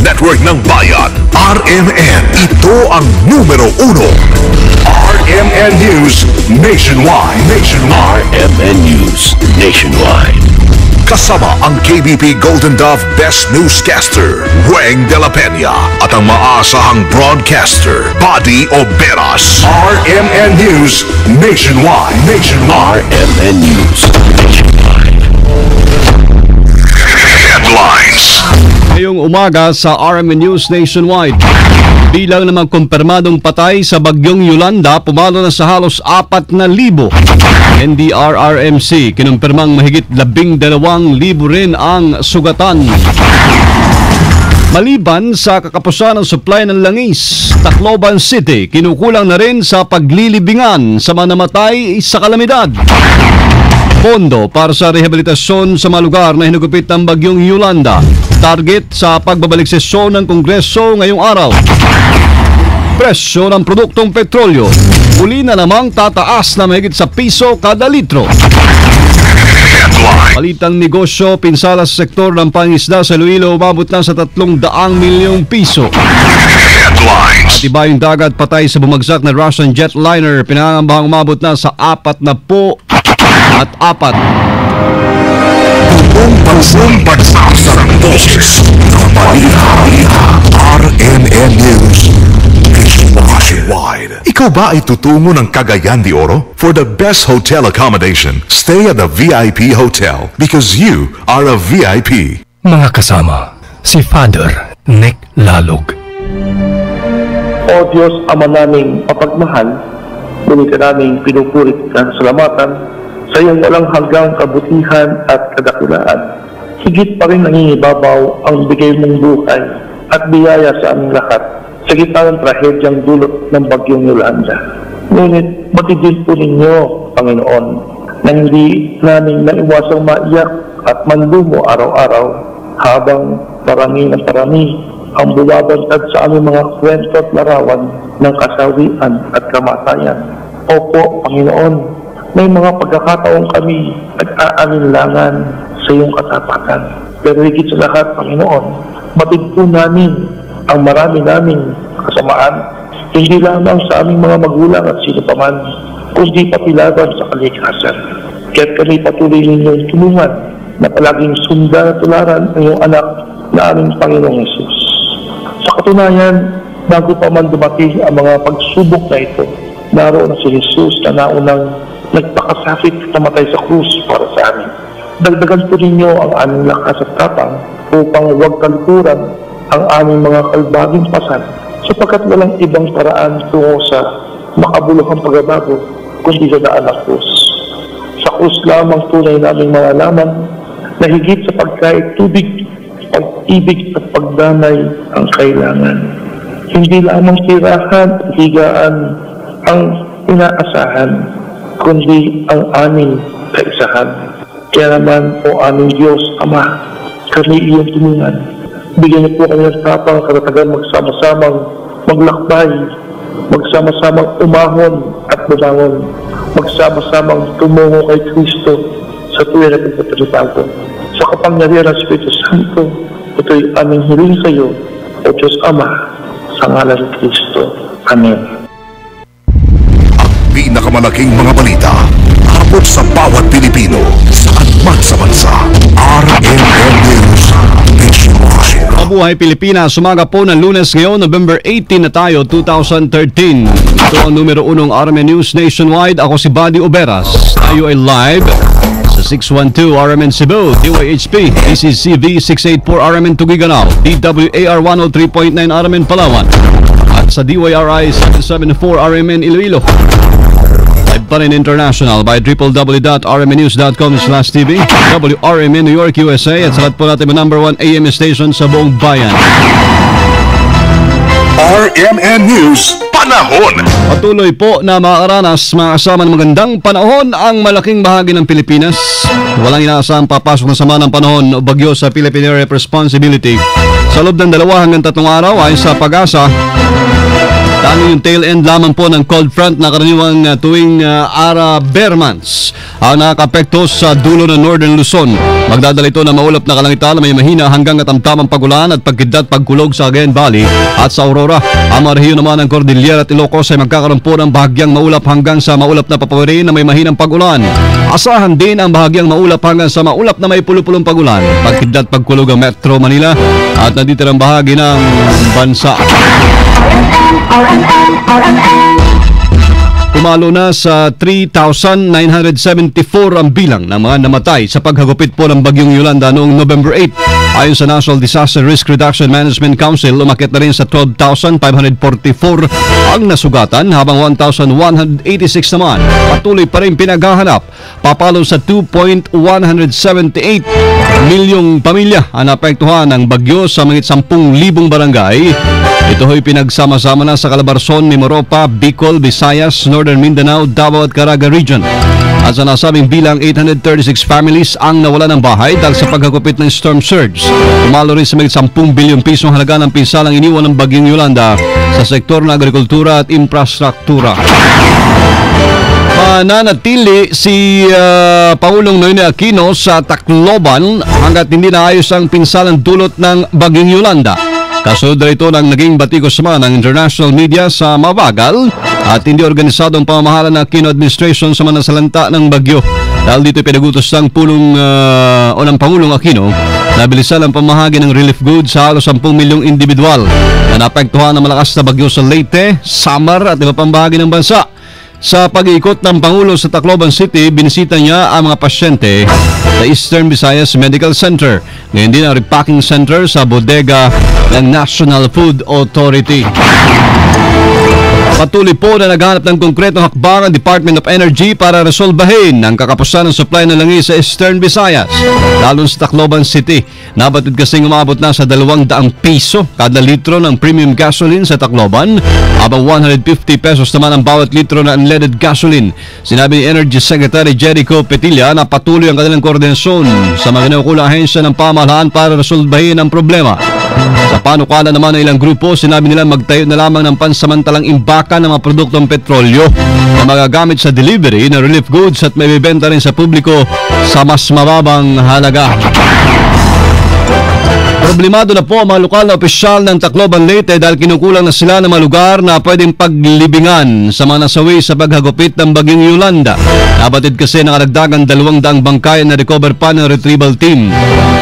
Network ng Bayan, RMN. Ito ang numero 1. RMN News Nationwide. RMN News Nationwide. Kasama ang KBP Golden Dove Best Newscaster, Weng de la Peña, at ang maasahang broadcaster, Buddy Oberas. RMN News Nationwide. RMN News Nationwide. Headlines. Ngayong umaga sa RMN News Nationwide, bilang na kumpirmadong patay sa bagyong Yolanda, pumalo na sa halos 4,000. NDRRMC kinumpirmang mahigit 12,000 rin ang sugatan. Maliban sa kakapusan ng supply ng langis, Tacloban City kinukulang na rin sa paglilibingan sa mga namatay sa kalamidad. Pondo para sa rehabilitasyon sa mga lugar na hinugupit ng bagyong Yolanda. Target sa pagbabalik sesyon ng Kongreso ngayong araw. Presyo ng produktong petrolyo, uli na namang tataas na mahigit sa piso kada litro. Palitang negosyo, pinsala sa sektor ng pangisda sa Iloilo, umabot na sa 300 milyong piso. At iba yung dagat, patay sa bumagsak na Russian jetliner, pinangambahang umabot na sa 44. Buong bansa sa boses ng balita. RMN News Nationwide. Ikaw ba ay tutungo ng Cagayan de Oro? For the best hotel accommodation, stay at the VIP Hotel because you are a VIP. Mga kasama, si Father Nick Lalog. O Diyos, Ama naming mapagmahal, ngunit ka naming pinupurit at salamatan sa iyong walang hanggang kabutihan at kadakilaan. Higit pa rin nangingibabaw ang bigay mong buhay at biyaya sa aming lahat sa gitna ng trahedyang dulot ng bagyong Yolanda. Ngunit batidin po ninyo, Panginoon, na hindi namin naiwasang maiyak at manlumo araw-araw habang parami ng parami ang bumabantad sa aming mga kwento at larawan ng kasawian at kamatayan. Opo, Panginoon, may mga pagkakataong kami nag-aalinlangan sa iyong katapatan. Pero higit sa lahat, Panginoon, batid po namin ang marami naming kasamaan, hindi lamang sa aming mga magulang at sino paman, kundi pati laban sa kalikasan. Kaya't kami patuloy ninyong tulungan na palaging sundan at tularan ang iyong anak na aming Panginoong Hesus. Sa katunayan, bago pa man dumating ang mga pagsubok na ito, naroon si Hesus na naunang nagpakasakit at namatay sa krus para sa amin. Dagdagan po ninyo ang aming lakas at tapang upang huwag kalikuran ang aming mga kalbaging pasan sapagkat walang ibang paraan tungo sa makabuluhang pagbabago kundi sa daan ng krus. Sa krus lamang tunay naming malalaman na higit sa pagkain tubig, pag-ibig at pagdanay ang kailangan. Hindi lamang tirahan at higaan ang inaasahan kundi ang aming kaisahan. Kaya naman o aming Diyos, Ama, kami iyong tulungan. Bigyan niyo po kami ng tapang katatagan magsama-samang maglakbay, magsama-samang umahon at bumangon, magsama-samang tumungo kay Kristo sa tuwing na pagpapalitago. Sa kapangyarihan ng Espiritu Santo, ito'y aming hiling sa iyo, o Diyos Ama, sa ngalan ni Kristo. Amen. Ang pinakamalaking mga balita, abot sa bawat Pilipino, saan man sa bansa. RMN News Nationwide. Mabuhay Pilipinas, umaga po ng Lunes ngayon, November 18 na tayo, 2013. Ito ang numero 1 RMN News Nationwide. Ako si Buddy Oberas. Tayo ay live sa 612 RMN Cebu, DYHP, ACCV 684 RMN Tugiganao, DWAR 103.9 RMN Palawan, at sa DYRI 774 RMN Iloilo. Live pa rin international by www.rmnews.com/tv, WRMN New York, USA, at salat po natin ang number 1 AM station sa buong bayan. RMN News Panahon. Patuloy po na makakaranas mga kasama ng magandang panahon ang malaking bahagi ng Pilipinas. Walang inaasahang papasok na sama ng panahon o bagyo sa Philippine Area of Responsibility. Sa loob ng 2 hanggang 3 araw ayon sa Pag-asa, Talo yung tail end lamang po ng cold front na karaniwang tuwing Ara-Bermans ang nakakapekto sa dulo ng Northern Luzon. Magdadala ito ng maulap na kalangitan na may mahina hanggang katamtamang pagulan at pagkidlat pagkulog sa Cagayan Valley at sa Aurora. Ang mga rehiyon naman ng Cordillera at Ilocos ay magkakaroon po ng bahagyang maulap hanggang sa maulap na papawirin na may mahinang pagulan. Asahan din ang bahagyang maulap hanggang sa maulap na may pulupulong pagulan. Pagkidlat pagkulog ang Metro Manila at natitirang bahagi ng bansa. Pumalo na sa 3,974 ang bilang ng mga namatay sa paghagupit po ng Bagyong Yolanda noong November 8. Ayon sa National Disaster Risk Reduction Management Council, umakyat na rin sa 12,544 ang nasugatan habang 1,186 naman patuloy pa rin pinaghahanap. Papalo sa 2.178 milyong pamilya ang naapektuhan ng bagyo sa mga 10,000 barangay. Ito ay pinagsama-sama na sa Calabarzon, Mimaropa, Bicol, Visayas, Northern Mindanao, Davao at Caraga Region. At sa nasabing bilang 836 families ang nawala ng bahay dahil sa paghagupit ng storm surge. Umalo rin sa may 10 bilyong pisong halaga ng pinsalang iniwan ng Bagyong Yolanda sa sektor ng agrikultura at infrastruktura. Mananatili si Pangulong Noynoy Aquino sa Tacloban hanggat hindi naayos ang pinsalang dulot ng Bagyong Yolanda. Kasunod ito ng naging batikos naman ng international media sa mabagal at hindi organisadong pamamahala ng Aquino administration sa manasalanta ng bagyo. Dahil dito pinagutos ng Pangulong Aquino na bilisan ang pamahagi ng relief goods sa halos 10 milyong individual na naapektuhan ng malakas na bagyo sa Leyte, Samar at iba pang bahagi ng bansa. Sa pag-iikot ng Pangulo sa Tacloban City, binisita niya ang mga pasyente sa Eastern Visayas Medical Center. Ngayon din ang repacking center sa bodega ng National Food Authority. Patuloy po na naghanap ng konkretong hakbang ang Department of Energy para resolbahin ang kakapusan ng supply ng langis sa Eastern Visayas, lalo sa Tacloban City. Nabatid kasing umabot na sa 200 piso kada litro ng premium gasoline sa Tacloban, habang 150 pesos naman ang bawat litro na unleaded gasoline. Sinabi ni Energy Secretary Jericho Petilla na patuloy ang kanilang koordinasyon sa mga kinukulang ahensya ng pamahalaan para resolbahin ang problema. Sa panukala naman ng ilang grupo, sinabi nila magtayo na lamang ng pansamantalang imbaka ng mga produktong petrolyo na magagamit sa delivery ng relief goods at may bibenta rin sa publiko sa mas mababang halaga. Problemado na po ang mga lokal na opisyal ng Tacloban Leyte dahil kinukulang na sila ng mga lugar na pwedeng paglibingan sa mga nasawi sa paghagupit ng Bagyong Yolanda. Nabatid kasi ng karagdagang 200 bangkay na recover pa ng retrieval team.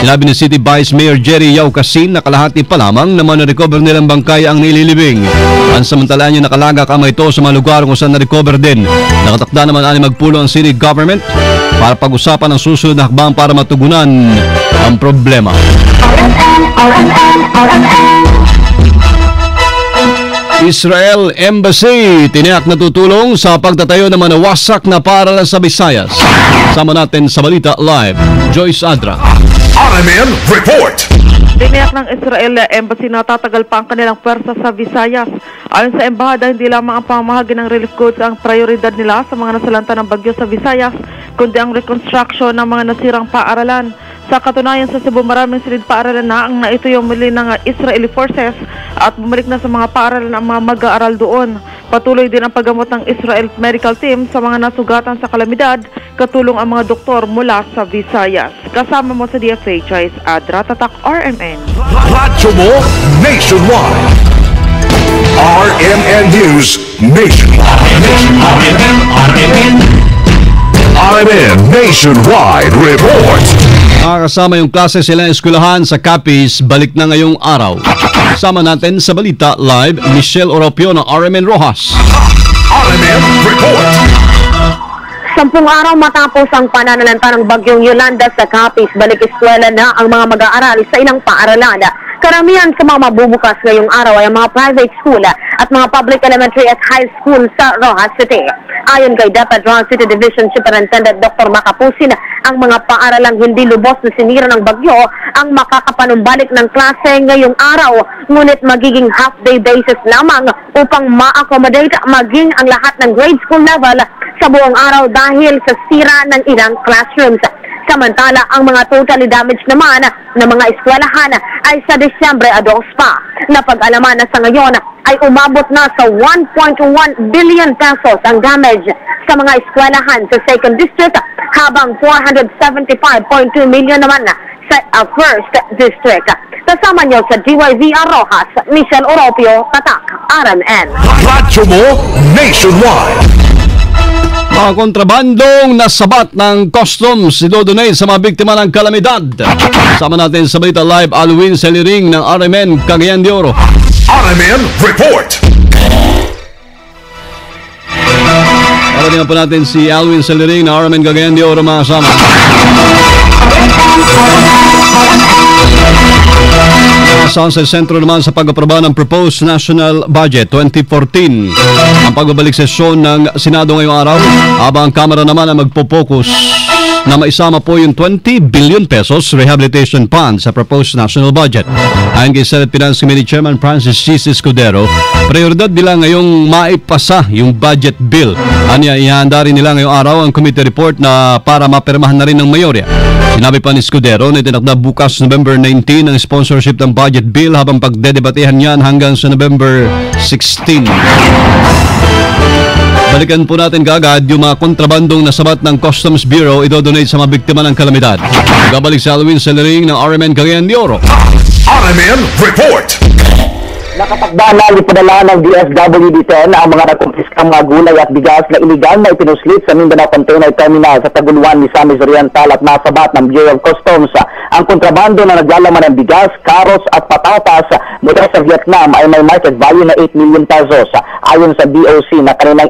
Sinabi ni City Vice Mayor Jerry Yaucasin na kalahati pa lamang na mga na-recover nilang bangkay ang nililibing. Pansamantalaan niya nakalagak ang ito sa mga lugar kung saan na-recover din. Nakatakda naman ani magpulong ang city government para pag-usapan ang susunod na hakbang para matugunan ang problema. Israel Embassy tiniyak na tutulong sa pagtatayo ng manawasak na paaralan sa Visayas. Sama natin sa Balita Live, Joyce Adra. RMN Report! Tiniyak ng Israel Embassy na tatagal pa ang kanilang pwersa sa Visayas. Ayon sa embahada, hindi lamang ang pamamahagi ng relief goods ang prioridad nila sa mga nasalanta ng bagyo sa Visayas, kundi ang reconstruction ng mga nasirang paaralan. Sa katunayan, sa Cebu, maraming silid paaralan na ang naituyong muli ng Israeli forces at bumalik na sa mga paaralan ang mga mag-aaral doon. Patuloy din ang paggamot ng Israel Medical Team sa mga nasugatan sa kalamidad, katulong ang mga doktor mula sa Visayas. Kasama mo sa DFA, Joyce Adra, Tatak RMN. Radyo mo nationwide. RMN News Nationwide. RMN Nationwide Report. Kasama yung klase sila eskwelahan sa Capiz, balik na ngayong araw. Kasama natin sa Balita Live, Michelle Oropio ng RMN Rojas. RMN Report. 10 araw matapos ang pananalanta ng Bagyong Yolanda sa Capiz, balik eskwela na ang mga mag-aaral sa ilang paaralan. Karamihan sa mga mabubukas ngayong araw ay ang mga private school at mga public elementary at high school sa Rojas City. Ayon kay DepEd Rojas City Division Superintendent Dr. Macapusin, ang mga paaralang hindi lubos na sinira ng bagyo ang makakapanumbalik ng klase ngayong araw, ngunit magiging half-day basis lamang upang ma-accommodate maging ang lahat ng grade school level sa buong araw dahil sa sira ng ilang classrooms. Samantala, ang mga totally damaged naman na mga eskwelahan ay sa Disyembre 2 pa. Napag-alaman na sa ngayon, ay umabot na sa 1.1 billion pesos ang damage sa mga eskwelahan sa 2nd District, habang 475.2 million naman sa 1st District. Kasama niyo sa DYVR Rojas, Michelle Oropio, Tatak, RMN. Radyo mo nationwide. Mga kontrabandong nasabat ng customs idodonate sa mga biktima ng kalamidad. Sama natin sa Balita Live, Alwin Seliring ng RMN Cagayan de Oro. RMN Report. Parating po natin si Alwin Seliring ng RMN Cagayan de Oro, mga kasama. Sa sentro naman sa pag-aproba ng Proposed National Budget 2014 ang pagbabalik sesyon ng Senado ngayong araw, habang ang Kamara naman ang magpo-focus na maisama po yung 20 billion pesos rehabilitation fund sa Proposed National Budget. Ayon kay Senate Finance Committee Chairman Francis Chis Escudero, prioridad nila ngayong maipasa yung budget bill. Anya, ihanda rin nila ngayong araw ang committee report na para mapirmahan na rin ng mayorya. Sinabi pa ni Escudero na itinakda bukas November 19 ang sponsorship ng budget bill, habang pagdedebatehan yan hanggang sa November 16. Balikan po natin kaagad yung mga kontrabandong nasabat ng Customs Bureau idodonate sa mga biktima ng kalamidad. Gabalik sa Alwin Seliring ng RMN Cagayan de Oro. RMN Report. Nakatakda na ipadala ng DSWD-10 ang mga nakumpiskang mga gulay at bigas na iligal na ipinuslit sa Mindanao Container Terminal sa Taguluan, Misamis Oriental, at nasabat ng Bureau of Customs. Ang kontrabando na naglalaman ng bigas, karos at patatas mula sa Vietnam ay may market value na 8 million pesos. Ayon sa BOC na kanilang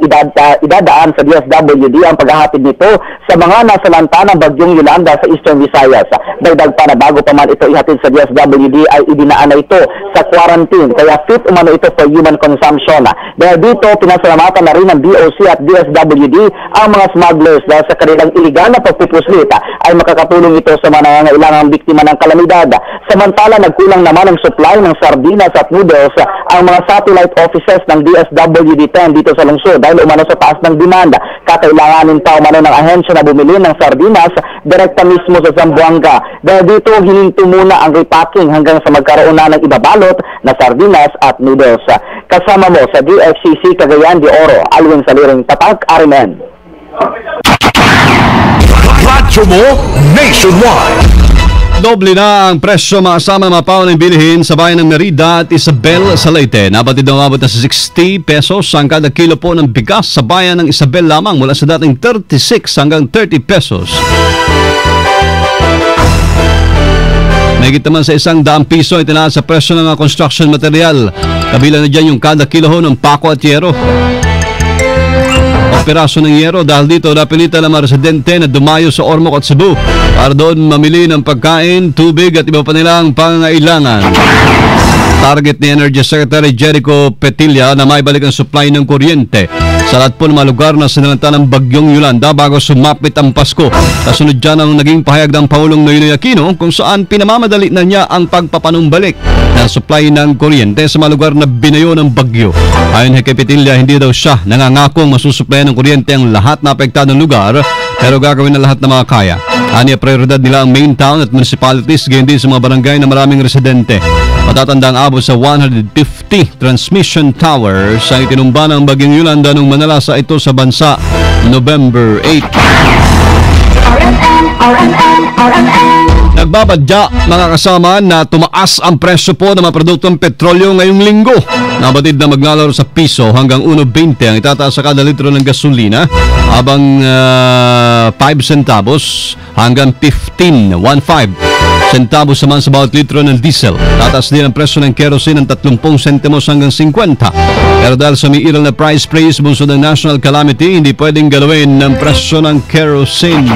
idadaan sa DSWD ang paghahatid nito sa mga nasalanta ng Bagyong Yolanda sa Eastern Visayas. Dagdag pa na bago pa man ito ihatid sa DSWD ay idinaan na ito sa quarantine, kaya fit umano ito for human consumption. Dahil dito, pinasalamatan na rin ng BOC at DSWD ang mga smugglers dahil sa kanilang iligal na pagpupuslit ay makakatulong ito sa mga nangangailangang biktima ng kalamidad. Samantala, nagkulang naman ang supply ng sardinas at noodles ang mga satellite offices ng DSWD-10 dito sa lungsod dahil umano sa taas ng demand. Kakailanganin pa umano ng ahensya na bumili ng sardinas direkta mismo sa Zamboanga. Dahil dito, hininto muna ang repacking hanggang sa magkaroon na ng ibabalot na sardinas at noodles. Kasama mo sa DFCC Cagayan de Oro, Alwin Seliring, Tatak, RMN. Radyo mo nationwide. Doble na ang presyo makasama ng mga paon ng bilihin sa bayan ng Merida at Isabel sa Leyte. Nabatid na umabot na sa 60 pesos ang kada kilo po ng bigas sa bayan ng Isabel lamang mula sa dating 36 hanggang 30 pesos. Mahigit naman sa 100 piso ay tinaas sa presyo ng construction material. Kabilang na dyan yung kada kilo ho ng pako at yero. Peraso ng yero dahil dito napilitan ng mga residente na dumayo sa Ormoc at Cebu para doon mamili ng pagkain, tubig at iba pa nilang pangangailangan. Target ni Energy Secretary Jericho Petilla na maibalik ang supply ng kuryente sa lahat po ng mga lugar na sinalanta ng Bagyong Yolanda bago sumapit ang Pasko. Kasunod dyan ang naging pahayag ng Pangulong Noynoy Aquino kung saan pinamamadali na niya ang pagpapanumbalik ng supply ng kuryente sa mga lugar na binayo ng bagyo. Ayon kay Petilla, hindi daw siya nangangakong masusuplayan ng kuryente ang lahat na apektadong lugar, pero gagawin na lahat na mga kaya. Aniya, prioridad nila ang main town at municipalities, gayon din sa mga barangay na maraming residente. Matatanda ang abot sa 150 transmission towers ang itinumba ng Bagyong Yolanda nung manalasa ito sa bansa November 8. Nagbabadya mga kasama na tumaas ang presyo po ng mga produktong petrolyo ngayong linggo. Nabatid na maglalaro sa piso hanggang 1.20 ang itataas sa kada litro ng gasolina, habang 5 centavos hanggang 15 centavos naman sa bawat litro ng diesel. Tataas din ang presyo ng kerosene ng 30 sentimos hanggang 50. Pero dahil sa umiiral na price freeze bunsod ng national calamity, hindi pwedeng galawin ng presyo ng kerosene.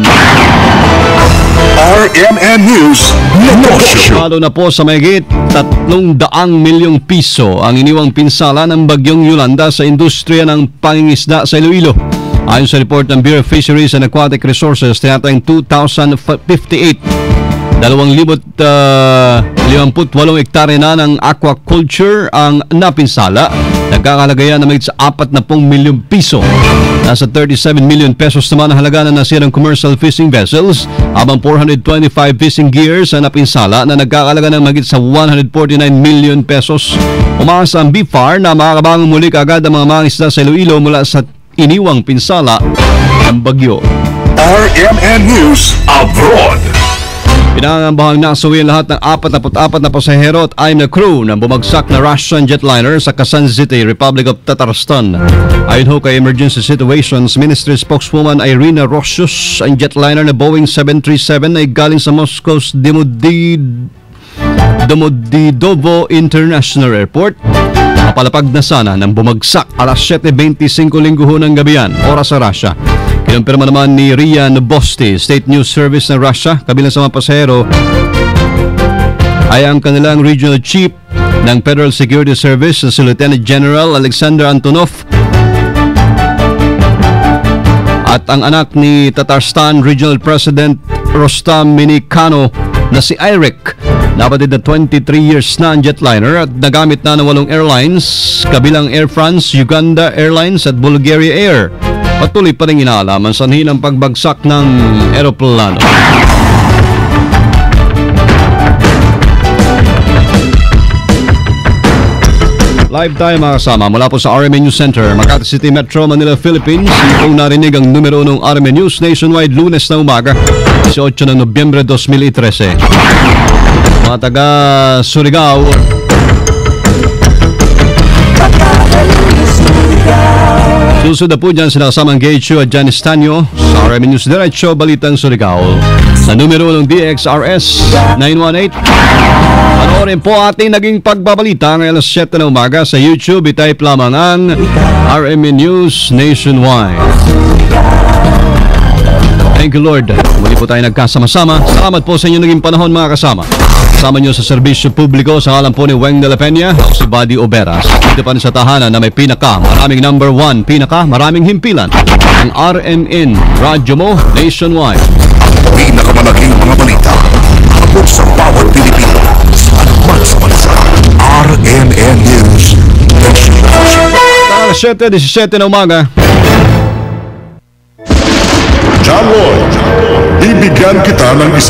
RMN News Negosyo. Lalo na po sa mahigit 300 milyong piso ang iniwang pinsala ng Bagyong Yolanda sa industriya ng pangingisda sa Iloilo. Ayon sa report ng Bureau of Fisheries and Aquatic Resources, tinatayang 2,058 2,058 hektare na ng aquaculture ang napinsala. Nagkakalagayan na may sa 40 milyong piso. Nasa 37 million pesos naman ang halaga na nasirang commercial fishing vessels, habang 425 fishing gears ang napinsala na nagkakalaga ng mahigit sa 149 million pesos. Umaasa ang BIFAR na makakabangon muli kaagad ang mga mangisda sa Iloilo mula sa iniwang pinsala ng bagyo. RMN News Abroad. Pinangambahang nasuwi ang lahat ng 44 na pasahero at 6 na crew ng bumagsak na Russian jetliner sa Kazan City, Republic of Tatarstan. Ayon ho kay Emergency Situations Ministry spokeswoman Irina Rosius, ang jetliner na Boeing 737 ay galing sa Moscow's Domodedovo International Airport. Mapalapag na sana nang bumagsak alas 7:25 linggo ng gabihan, oras sa Russia. Kinumpirma naman ni Ria Novosti, State News Service ng Russia, kabilang sa mga pasahero ay ang kanilang Regional Chief ng Federal Security Service si Lieutenant General Alexander Antonov at ang anak ni Tatarstan Regional President Rostam Minikano na si Irek. Napatid na 23 years na ang jetliner at nagamit na ng 8 airlines, kabilang Air France, Uganda Airlines at Bulgaria Air. Patuloy pa rin inaalaman sa ng pagbagsak ng eroplano. Live tayo mga kasama mula po sa RMN News Center, Makati City Metro, Manila, Philippines. Itong narinig ang numero 1 RMN News Nationwide Lunes na umaga, 18 ng Nobyembre 2013. Mga taga Surigao, susunod na po dyan sinakasamang Gage at Jan Estanyo sa RMN News Diretso, Balitang Surigao. Sa numero ng DXRS 918. Panoorin po ating naging pagbabalita ngayon alas 7 na umaga sa YouTube. I-type lamang ang RMN News Nationwide. Thank you Lord. Muli po tayo nagkasama-sama. Salamat po sa inyo naging panahon mga kasama. Kasama nyo sa serbisyo publiko sa ngalan po ni Weng de la Peña, ako si Buddy Oberas. Dito pa rin sa tahanan na may maraming number 1, maraming himpilan. Ang RMN, radyo mo nationwide. Pinakamalaking mga balita abot sa bawat Pilipino sa anuman sa bansa. RMN News Nationwide. 7:17 na umaga. John Lloyd, bibigyan kita ng isa